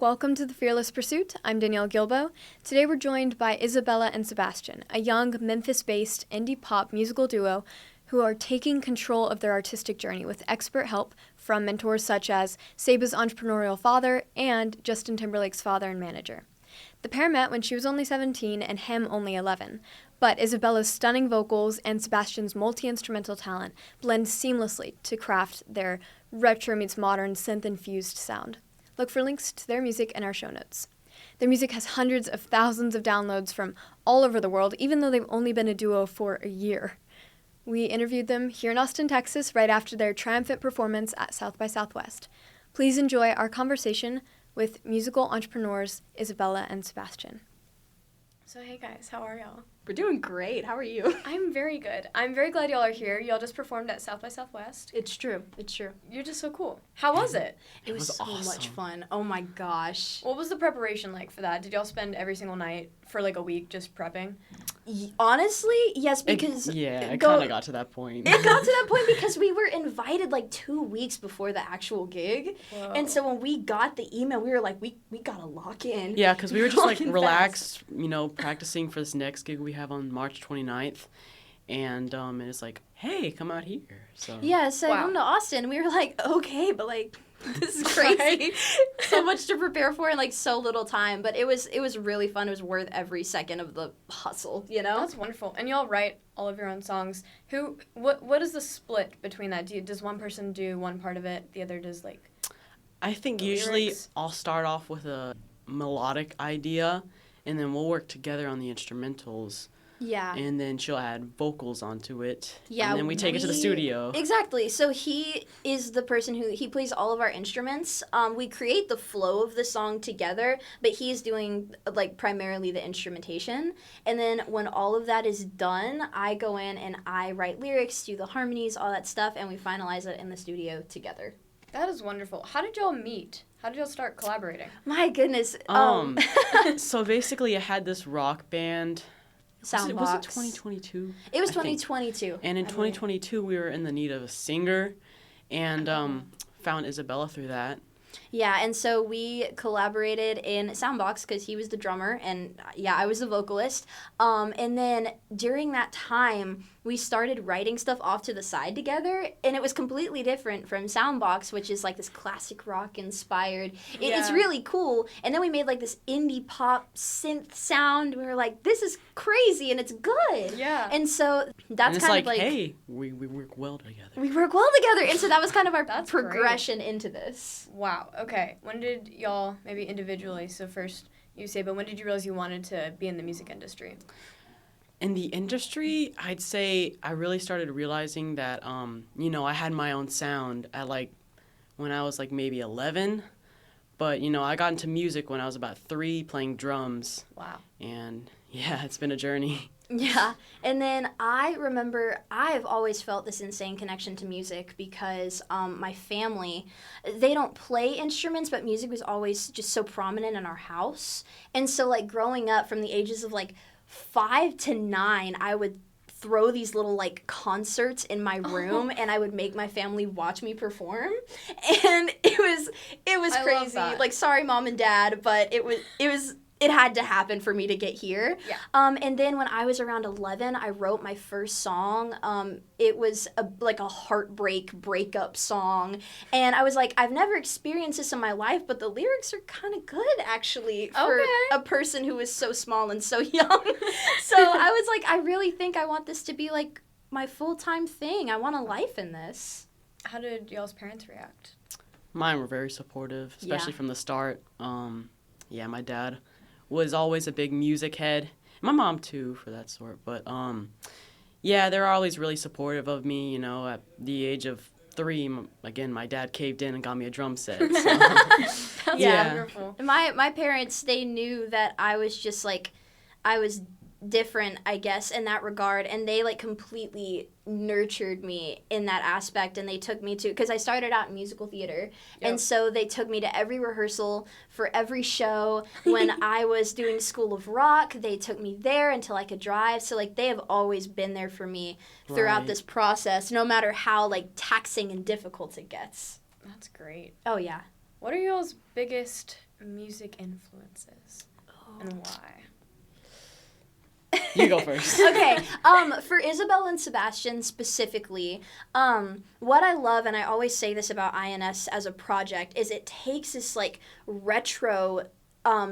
welcome to The Fearless Pursuit. I'm Danielle Gilbo. Today we're joined by Isabella and Sebastian, a young Memphis-based indie pop musical duo who are taking control of their artistic journey with expert help from mentors such as Seba's entrepreneurial father and Justin Timberlake's father and manager. The pair met when she was only 17 and him only 11, but Isabella's stunning vocals and Sebastian's multi-instrumental talent blend seamlessly to craft their retro meets modern synth-infused sound. Look for links to their music in our show notes. Their music has hundreds of thousands of downloads from all over the world, even though they've only been a duo for a year. We interviewed them here in Austin, Texas, right after their triumphant performance at South by Southwest. Please enjoy our conversation with musical entrepreneurs Isabella and Sebastian. So hey guys, how are y'all? We're doing great. How are you? I'm very good. I'm very glad y'all are here. Y'all just performed at South by Southwest. It's true. You're just so cool. How was it? It was so awesome. much fun. Oh my gosh. What was the preparation like for that? Did y'all spend every single night for like a week just prepping? Honestly, yes, because... It kind of got to that point. It got to that point because we were invited like 2 weeks before the actual gig. Whoa. And so when we got the email, we were like, we gotta lock in. Yeah, because we were just like Lock in relaxed, practicing for this next gig we have on March 29th. And it's like, hey, come out here. So Yeah, so Wow. come to Austin. We were like, okay, but like, this is crazy. So much to prepare for in like so little time. But it was really fun. It was worth every second of the hustle, you know? That's wonderful. And y'all write all of your own songs. What is the split between that? Does one person do one part of it, the other does like... I think The usually lyrics. I'll start off with a melodic idea, and then we'll work together on the instrumentals. Yeah. And then she'll add vocals onto it. Yeah, And then we take it to the studio. Exactly. So he is the person he plays all of our instruments. We create the flow of the song together, but he's doing like primarily the instrumentation. And then when all of that is done, I go in and I write lyrics, do the harmonies, all that stuff, and we finalize it in the studio together. That is wonderful. How did y'all meet? How did y'all start collaborating? My goodness. So basically I had this rock band. Soundbox. Was it 2022? It was I think. 2022. And in I believe. 2022, we were in the need of a singer, and found Isabella through that. Yeah, and so we collaborated in Soundbox because he was the drummer, and I was the vocalist. And then during that time, we started writing stuff off to the side together, and it was completely different from Soundbox, which is like this classic rock inspired. It's Yeah. really cool. And then we made like this indie pop synth sound. We were like, this is crazy, and it's good. Yeah. And so that's And it's kind like, of like hey, we work well together. we work well together, and so that was kind of our That's great. progression into this. Wow. Okay. When did y'all, maybe individually, so first you say, but when did you realize you wanted to be in the music industry? In the industry, I'd say I really started realizing that, I had my own sound at when I was maybe 11. But, I got into music when I was about 3 playing drums. Wow. And yeah, it's been a journey. Yeah, and then I remember I've always felt this insane connection to music because my family, they don't play instruments, but music was always just so prominent in our house. And so growing up from the ages of 5 to 9, I would throw these little concerts in my room and I would make my family watch me perform, and it was I crazy. love that. Sorry mom and dad, but it had to happen for me to get here. Yeah. And then when I was around 11, I wrote my first song. It was a heartbreak breakup song. And I was like, I've never experienced this in my life, but the lyrics are kind of good, actually, for a person who is so small and so young. So I was like, I really think I want this to be my full-time thing. I want a life in this. How did y'all's parents react? Mine were very supportive, especially from the start. My dad was always a big music head. My mom, too, for that sort. But, they're always really supportive of me, At the age of 3, again, my dad caved in and got me a drum set. So. That's wonderful. My parents, they knew that I was just I was different, I guess, in that regard, and they completely nurtured me in that aspect, and they took me to, because I started out in musical theater, and so they took me to every rehearsal for every show. When I was doing School of Rock, they took me there until I could drive, so they have always been there for me throughout this process, no matter how taxing and difficult it gets. That's great. Oh yeah. What are y'all's biggest music influences and why? You go first. Okay. For Isabella and Sebastian specifically, what I love, and I always say this about INS as a project, is it takes this like retro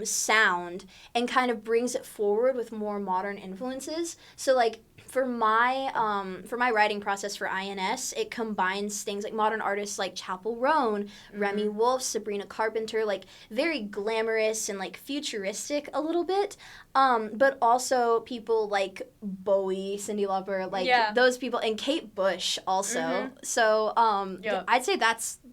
sound and kind of brings it forward with more modern influences. So like for my writing process for INS, it combines things like modern artists like Chapel Roan, Remy Wolf, Sabrina Carpenter, like very glamorous and like futuristic a little bit. But also people like Bowie, Cyndi Lauper, like those people, and Kate Bush also. So I'd say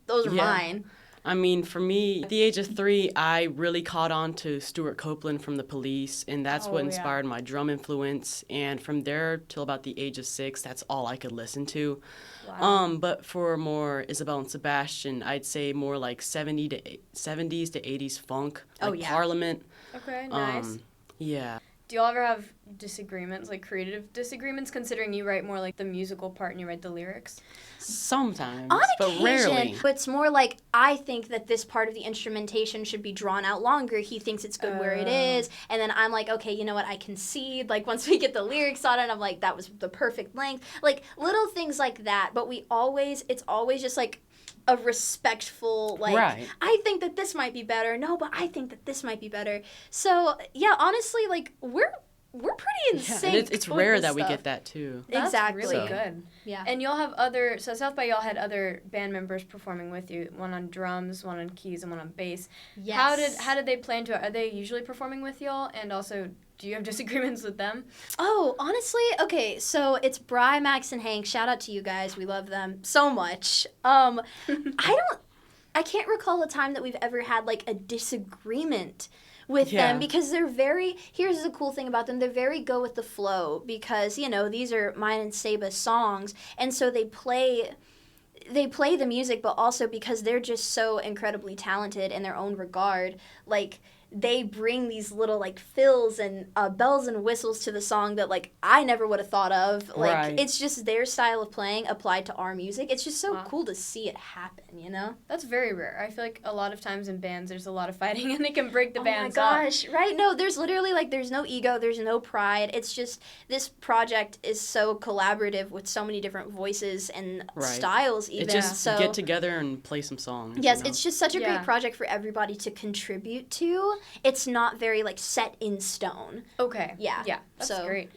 those are mine. I mean, for me, at the age of 3, I really caught on to Stuart Copeland from The Police, and that's what inspired my drum influence. And from there till about the age of 6, that's all I could listen to. Wow. But for more Isabella and Sebastian, I'd say more like 70s to 80s funk, like Parliament. Okay, nice. Yeah. Do y'all ever have disagreements, like creative disagreements, considering you write more like the musical part and you write the lyrics? Sometimes, on but occasion, rarely. But it's more like, I think that this part of the instrumentation should be drawn out longer. He thinks it's good where it is. And then I'm like, okay, you know what, I concede. Like, once we get the lyrics on it, I'm like, that was the perfect length. Like, little things like that. But it's always just like a respectful, like, I think that this might be better. No, but I think that this might be better. So, yeah, honestly, like, we're pretty in sync. And it's rare that we get that, too. That's exactly. really good. Yeah. And y'all have so South by y'all had other band members performing with you, one on drums, one on keys, and one on bass. Yes. How did they plan to, are they usually performing with y'all? And also, do you have disagreements with them? Oh, honestly, okay, so it's Bri, Max, and Hank. Shout out to you guys. We love them so much. I can't recall a time that we've ever had, like, a disagreement with them, because here's the cool thing about them, they're very go with the flow, because, you know, these are mine and Seba's songs, and so they play the music, but also because they're just so incredibly talented in their own regard, like, they bring these little, like, fills and bells and whistles to the song that, like, I never would have thought of. Like, it's just their style of playing applied to our music. It's just so cool to see it happen, you know? That's very rare. I feel like a lot of times in bands, there's a lot of fighting, and it can break the bands up. Oh, my gosh, right? No, there's literally, like, there's no ego, there's no pride. It's just, this project is so collaborative with so many different voices and styles, even. It's just get together and play some songs. Yes, it's just such a great project for everybody to contribute to. It's not very, like, set in stone. Okay. Yeah. Yeah, that's great.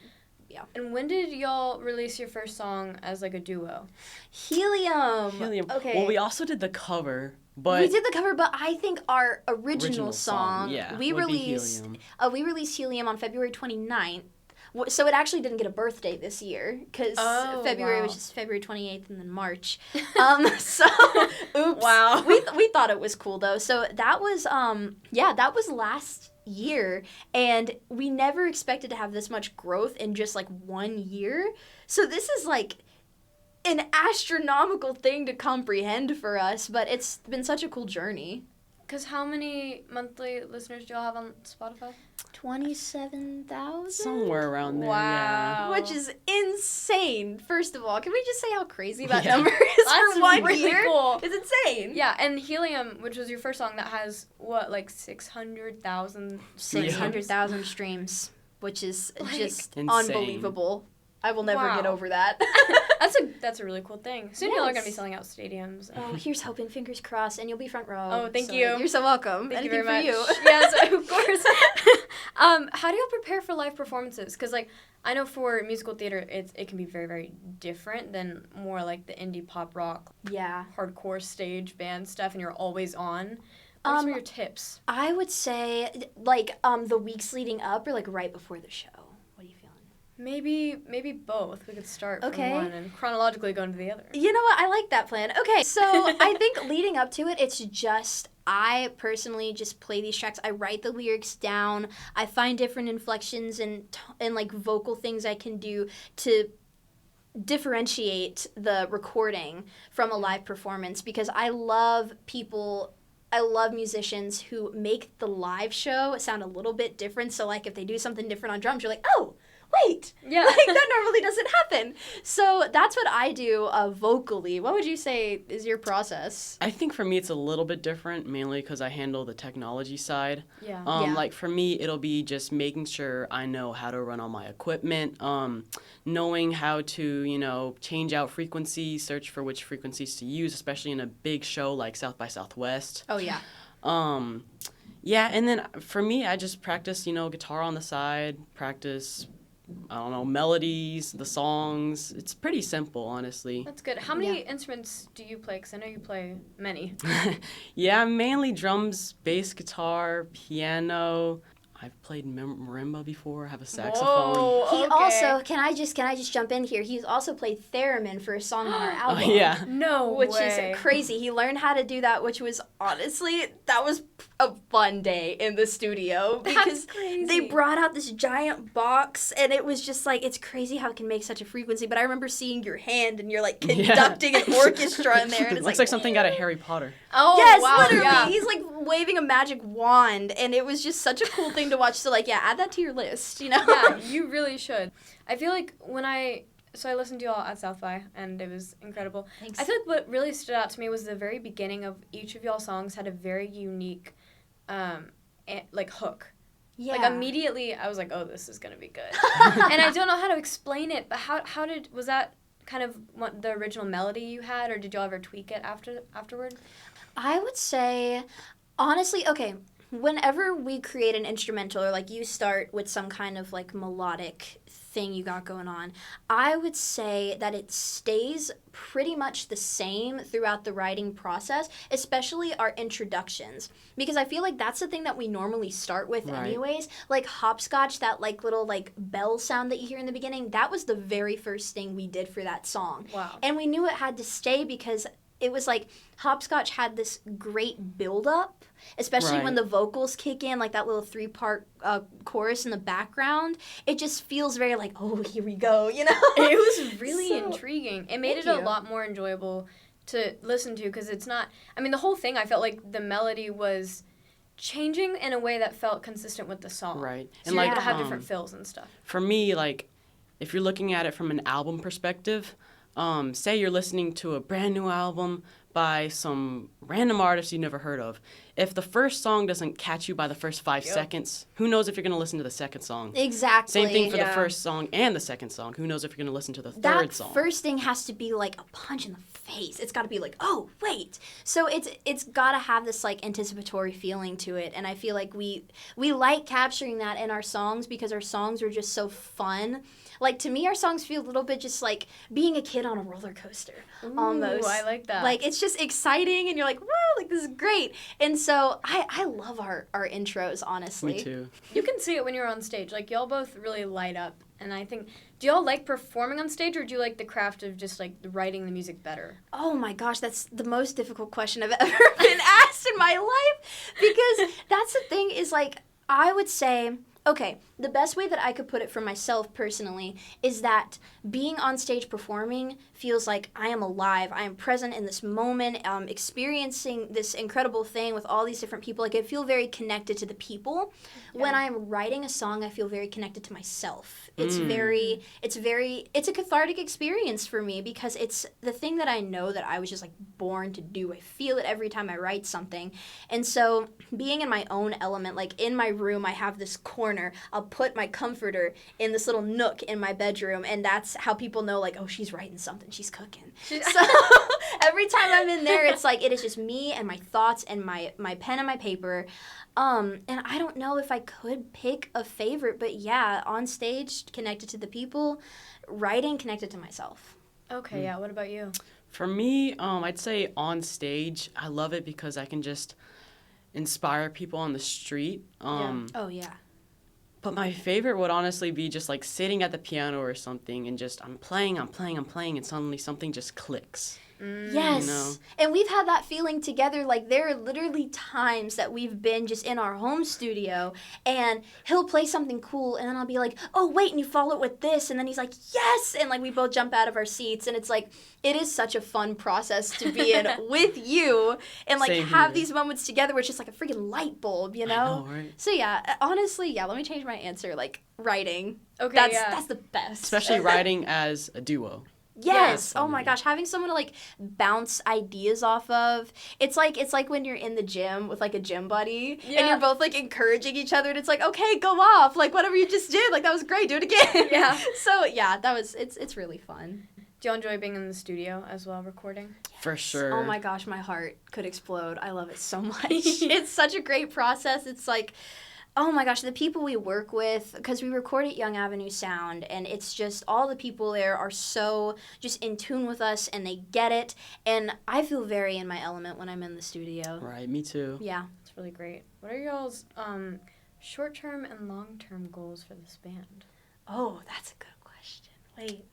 Yeah. And when did y'all release your first song as, like, a duo? Helium. Okay. Well, we also did the cover, but... We did the cover, but I think our original song we would released Helium. We released Helium on February 29th. So it actually didn't get a birthday this year, because February was just February 28th and then March. So, oops. Wow. We thought it was cool, though. So that was, that was last year, and we never expected to have this much growth in just, like, 1 year. So this is, like, an astronomical thing to comprehend for us, but it's been such a cool journey. Because how many monthly listeners do y'all have on Spotify? 27,000? Somewhere around there, wow. Which is insane, first of all. Can we just say how crazy that number is for 1 really year? Cool. It's insane. Yeah, and Helium, which was your first song, that has, what, like 600,000 600,000 streams, which is just insane. Unbelievable. I will never get over that. That's a really cool thing. Soon y'all are going to be selling out stadiums. Oh, here's hoping, fingers crossed, and you'll be front row. Oh, thank you. You're so welcome. Thank Anything you very much. for you. Yes, of course. How do y'all prepare for live performances? Because, like, I know for musical theater, it can be very, very different than more like the indie pop rock, hardcore stage band stuff, and you're always on. What are some of your tips? I would say, like, the weeks leading up or, like, right before the show. What are you feeling? Maybe both. We could start from one and chronologically go into the other. You know what? I like that plan. Okay, so I think leading up to it, it's just, I personally just play these tracks. I write the lyrics down. I find different inflections and like vocal things I can do to differentiate the recording from a live performance, because I love musicians who make the live show sound a little bit different. So, like, if they do something different on drums, you're like, oh, wait, Yeah. like that normally doesn't happen. So that's what I do vocally. What would you say is your process? I think for me it's a little bit different, mainly because I handle the technology side. Yeah. Yeah. Like for me, it'll be just making sure I know how to run all my equipment, knowing how to, change out frequencies, search for which frequencies to use, especially in a big show like South by Southwest. Oh, yeah. Yeah, and then for me, I just practice, guitar on the side, practice, I don't know, melodies, the songs. It's pretty simple, honestly. That's good. How many instruments do you play? Because I know you play many. Yeah, mainly drums, bass guitar, piano. I've played marimba before. I have a saxophone. Whoa, He okay. also, can I just jump in here? He's also played theremin for a song on our album. Oh, yeah. No Which way. is crazy. He learned how to do that, which was honestly, that was a fun day in the studio. That's Because crazy. they brought out this giant box, and it was just like, it's crazy how it can make such a frequency. But I remember seeing your hand, and you're like conducting an orchestra in there. And it's Looks like something out of Harry Potter. Oh, yes, wow. literally. Yeah. He's like waving a magic wand, and it was just such a cool thing to watch. So, like, yeah, add that to your list, Yeah, you really should. I feel like I listened to you all at South by, and it was incredible. Thanks. I feel like what really stood out to me was the very beginning of each of y'all's songs had a very unique, hook. Yeah. Like, immediately, I was like, oh, this is going to be good. And I don't know how to explain it, but was that kind of what the original melody you had, or did y'all ever tweak it afterward? I would say, honestly, okay, whenever we create an instrumental or like you start with some kind of like melodic thing you got going on, I would say that it stays pretty much the same throughout the writing process, especially our introductions, because I feel like that's the thing that we normally start with anyways. Like hopscotch, that like little like bell sound that you hear in the beginning, that was the very first thing we did for that song. Wow. And we knew it had to stay because it was like hopscotch had this great build-up, especially when the vocals kick in, like that little 3-part chorus in the background. It just feels very like, oh, here we go, you know? It was really intriguing. It made it Thank a you. lot more enjoyable to listen to, because it's not, I mean, the whole thing, I felt like the melody was changing in a way that felt consistent with the song. Right. So And you like could have different fills and stuff. for me, like if you're looking at it from an album perspective, say you're listening to a brand new album by some random artist you never heard of. If the first song doesn't catch you by the first 5 seconds, who knows if you're going to listen to the second song? Exactly. Same thing for the Yeah. first song and the second song. Who knows if you're going to listen to the third That song? first thing has to be like a punch in the face. It's got to be like, oh, wait. So it's got to have this like anticipatory feeling to it, and I feel like we like capturing that in our songs because our songs are just so fun. Like, to me, our songs feel a little bit just like being a kid on a roller coaster, almost. Ooh, I like that. Like, it's just exciting, and you're like, woo, like, this is great. And so I love our intros, honestly. Me too. You can see it when you're on stage. Like, y'all both really light up. And I think, do y'all like performing on stage, or do you like the craft of just, like, writing the music better? Oh my gosh, that's the most difficult question I've ever been asked in my life. Because that's the thing is, like, I would say, okay, the best way that I could put it for myself personally is that being on stage performing feels like I am alive. I am present in this moment, experiencing this incredible thing with all these different people. Like, I feel very connected to the people. Yeah. When I'm writing a song, I feel very connected to myself. It's it's a cathartic experience for me because it's the thing that I know that I was just like born to do. I feel it every time I write something. And so being in my own element, like in my room, I have this corner. I'll put my comforter in this little nook in my bedroom, and that's how people know, like, oh, she's writing something, she's cooking. So every time I'm in there, it's like it is just me and my thoughts and my pen and my paper. And I don't know if I could pick a favorite, but yeah, on stage, connected to the people, writing, connected to myself. Okay, yeah. What about you? For me, I'd say on stage, I love it because I can just inspire people on the street. Oh, yeah. But my favorite would honestly be just like sitting at the piano or something and just I'm playing, and suddenly something just clicks. Yes. You know? And we've had that feeling together. Like, there are literally times that we've been just in our home studio and he'll play something cool and then I'll be like, oh, wait, and you follow it with this. And then he's like, yes. And, like, we both jump out of our seats. And it's like, it is such a fun process to be in with you and, like, have these moments together where it's just like a freaking light bulb, you know? I know, right? So, yeah, honestly, let me change my answer. Like, writing. Okay, That's the best. Especially writing as a duo. Yes. Yeah. Oh my gosh, having someone to like bounce ideas off of. It's like when you're in the gym with like a gym buddy and you're both like encouraging each other and it's like, okay, go off. Like whatever you just did, like that was great, do it again. Yeah. So yeah, it's really fun. Do you enjoy being in the studio as well, recording? For sure. Oh my gosh, my heart could explode. I love it so much. It's such a great process. It's like, oh my gosh, the people we work with, because we record at Young Avenue Sound, and it's just all the people there are so just in tune with us, and they get it, and I feel very in my element when I'm in the studio. Right, me too. Yeah. It's really great. What are y'all's short-term and long-term goals for this band? Oh, that's a good question. Wait.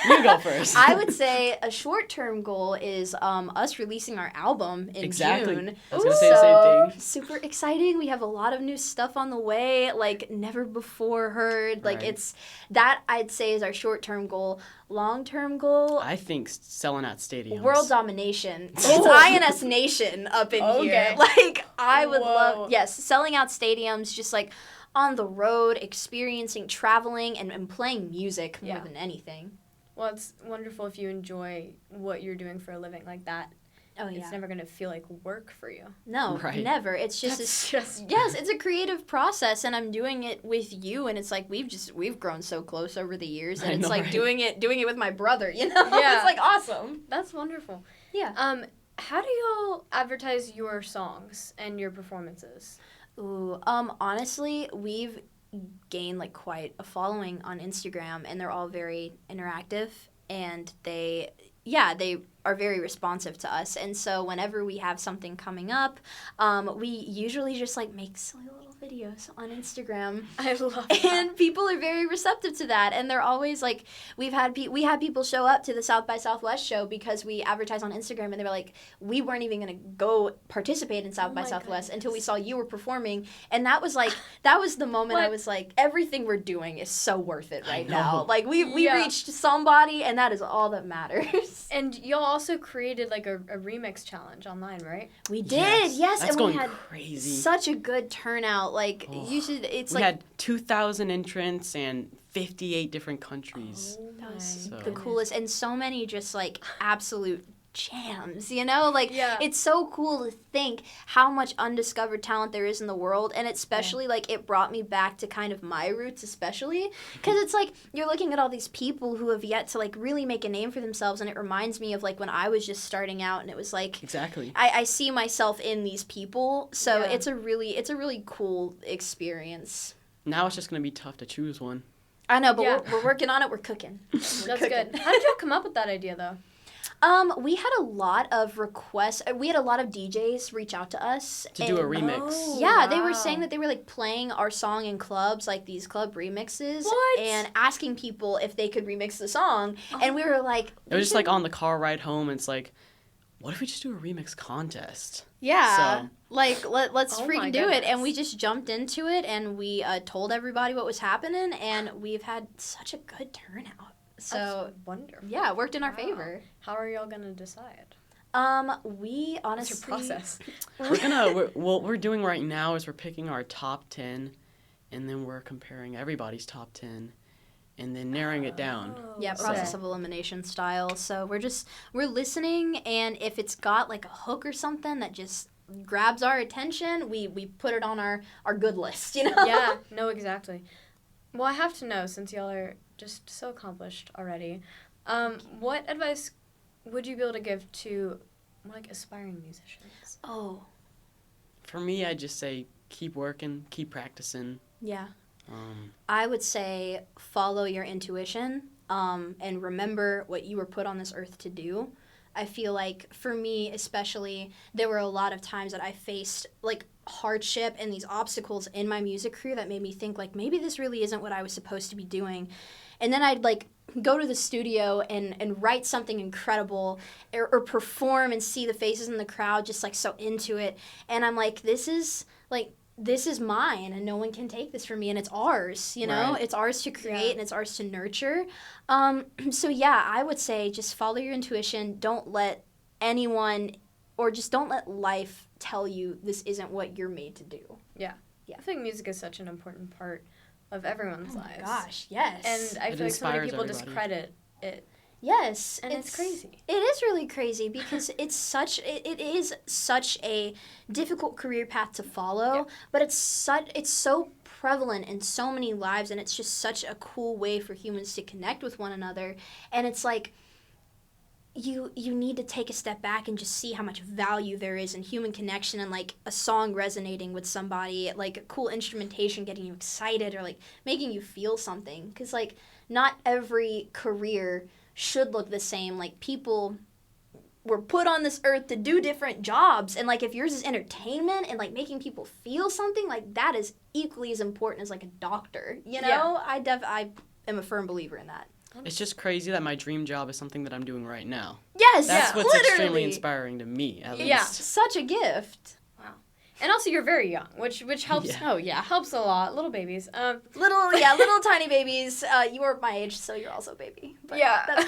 You go first. I would say a short-term goal is us releasing our album in June. I was going to say the same thing. Super exciting. We have a lot of new stuff on the way, like never before heard. Like Right. that I'd say is our short-term goal. Long-term goal, I think selling out stadiums. world domination. It's INS Nation up in here. Like I would love, selling out stadiums, just like on the road, experiencing, traveling, and playing music more than anything. Well, it's wonderful if you enjoy what you're doing for a living like that. Oh, yeah. It's never going to feel like work for you. No, Right. never. It's just, yes, it's a creative process, and I'm doing it with you, and it's like we've grown so close over the years, and it's like doing it with my brother, you know? Yeah. It's like awesome. That's wonderful. Yeah. How do y'all advertise your songs and your performances? Ooh, honestly, we've gained like quite a following on Instagram, and they're all very interactive, and they are very responsive to us. And so whenever we have something coming up, we usually just like make silly little videos on Instagram. I love that. And people are very receptive to that, and they're always like, we had people show up to the South by Southwest show because we advertise on Instagram, and they were like, we weren't even going to go participate in South by Southwest until we saw you were performing. And that was like, that was the moment I was like, everything we're doing is so worth it right now. Like we reached somebody, and that is all that matters. And y'all also created like a remix challenge online, right? We did, yes. That's and going we had crazy. such a good turnout. Like we had 2,000 entrants and 58 different countries. That was the coolest, and so many just like absolute jams, you know? Like it's so cool to think how much undiscovered talent there is in the world, and especially like it brought me back to kind of my roots, especially because it's like you're looking at all these people who have yet to like really make a name for themselves, and it reminds me of like when I was just starting out, and it was like exactly I see myself in these people, so it's a really cool experience. Now it's just going to be tough to choose one. I know, but we're working on it. We're cooking. That's good. How did y'all come up with that idea, though? We had a lot of requests. We had a lot of DJs reach out to us to do a remix. They were saying that they were like playing our song in clubs, like these club remixes, and asking people if they could remix the song. And we were like, it was just like on the car ride home. And it's like, what if we just do a remix contest? Yeah, so. like let's freaking do it. And we just jumped into it, and we told everybody what was happening, and we've had such a good turnout. So that's wonderful. Yeah, it worked in our favor. How are y'all gonna decide? We honestly. What's your process? What we're doing right now is we're picking our top 10, and then we're comparing everybody's top 10, and then narrowing it down. Yeah, process of elimination style. So we're listening, and if it's got like a hook or something that just grabs our attention, we put it on our good list, you know? Yeah, no, exactly. Well, I have to know, since y'all are just so accomplished already, what advice would you be able to give to like aspiring musicians? Oh. For me, I'd just say keep working, keep practicing. Yeah. I would say follow your intuition, and remember what you were put on this earth to do. I feel like for me especially, there were a lot of times that I faced like hardship and these obstacles in my music career that made me think like maybe this really isn't what I was supposed to be doing. and then I'd like go to the studio and write something incredible or perform and see the faces in the crowd just like so into it, and I'm like, this is mine and no one can take this from me, and it's ours, you know. Right. It's ours to create and it's ours to nurture. So yeah, I would say just follow your intuition. Don't let anyone, or just don't let life tell you this isn't what you're made to do. Yeah. I think music is such an important part of everyone's lives. Oh my gosh, yes. And I feel like so many people discredit it. Yes, and it's crazy. It is really crazy because it is such a difficult career path to follow, but it's so prevalent in so many lives, and it's just such a cool way for humans to connect with one another. And it's like you need to take a step back and just see how much value there is in human connection, and like a song resonating with somebody, like a cool instrumentation getting you excited or like making you feel something, because like not every career should look the same. Like, people were put on this earth to do different jobs, and like if yours is entertainment and like making people feel something, like that is equally as important as like a doctor, you know. I am a firm believer in that. It's just crazy that my dream job is something that I'm doing right now. Yes, that's what's literally extremely inspiring to me, at least. Yeah, such a gift. Wow. And also, you're very young, which helps. Yeah. Oh yeah, helps a lot. Little babies. Little tiny babies. You are my age, so you're also a baby. But yeah. That's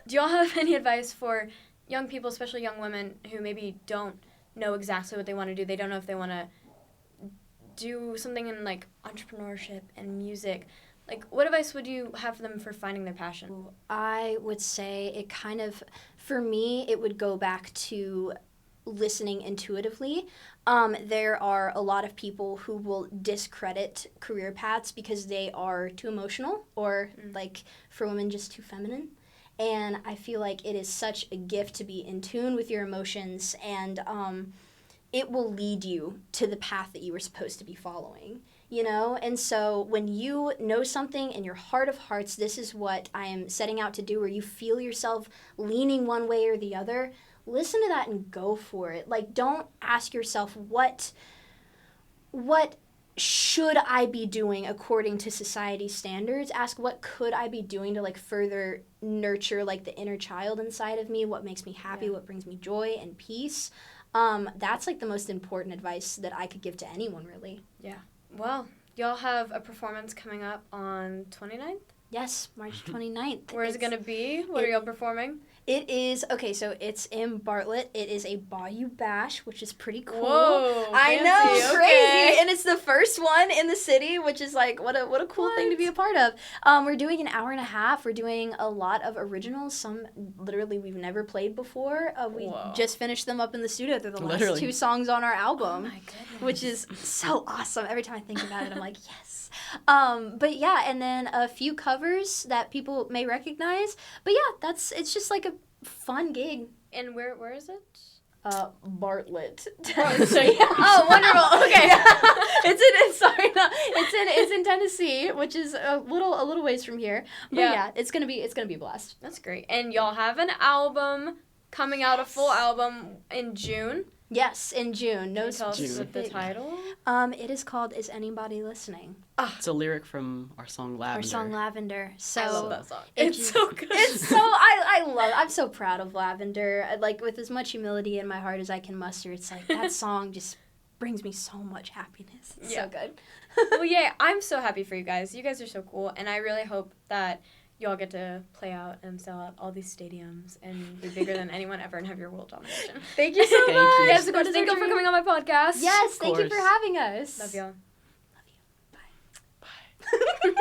Do y'all have any advice for young people, especially young women, who maybe don't know exactly what they want to do? They don't know if they want to do something in like entrepreneurship and music. Like, what advice would you have for them for finding their passion? I would say it kind of, for me, it would go back to listening intuitively. There are a lot of people who will discredit career paths because they are too emotional, or like for women, just too feminine. And I feel like it is such a gift to be in tune with your emotions, and it will lead you to the path that you were supposed to be following. You know, and so when you know something in your heart of hearts, this is what I am setting out to do, or you feel yourself leaning one way or the other, listen to that and go for it. Like, don't ask yourself, what should I be doing according to society's standards? Ask, what could I be doing to like further nurture like the inner child inside of me? What makes me happy? What brings me joy and peace? That's like the most important advice that I could give to anyone, really. Yeah. Well, y'all have a performance coming up on 29th? Yes, March 29th. Where is it going to be? What are y'all performing? It is, okay, so it's in Bartlett. It is a Bayou Bash, which is pretty cool. Whoa, I fancy. know, Okay. crazy. And it's the first one in the city, which is like, what a cool thing to be a part of. We're doing an hour and a half. We're doing a lot of originals, some literally we've never played before. We just finished them up in the studio. They're the last 2 songs on our album. Oh my goodness. Which is so awesome. Every time I think about it, I'm like, yes. But yeah, and then a few covers that people may recognize. But yeah, it's just like a fun gig. And where is it? Bartlett. So, yeah. Oh, wonderful. Okay. It's in Tennessee, which is a little ways from here. But yeah, it's gonna be a blast. That's great. And y'all have an album coming out, a full album in June. Yes, in June. Can you tell us the title? It is called "Is Anybody Listening?" It's a lyric from our song Lavender. So I love that song. It's so good. It's so I'm so proud of Lavender. Like, with as much humility in my heart as I can muster, it's like that song just brings me so much happiness. It's so good. Well, yeah, I'm so happy for you guys. You guys are so cool, and I really hope that y'all get to play out and sell out all these stadiums and be bigger than anyone ever and have your world domination. Thank you so much. Yes, of course. Thank you for coming on my podcast. Yes, thank you for having us. Love y'all. Love you. Bye. Bye.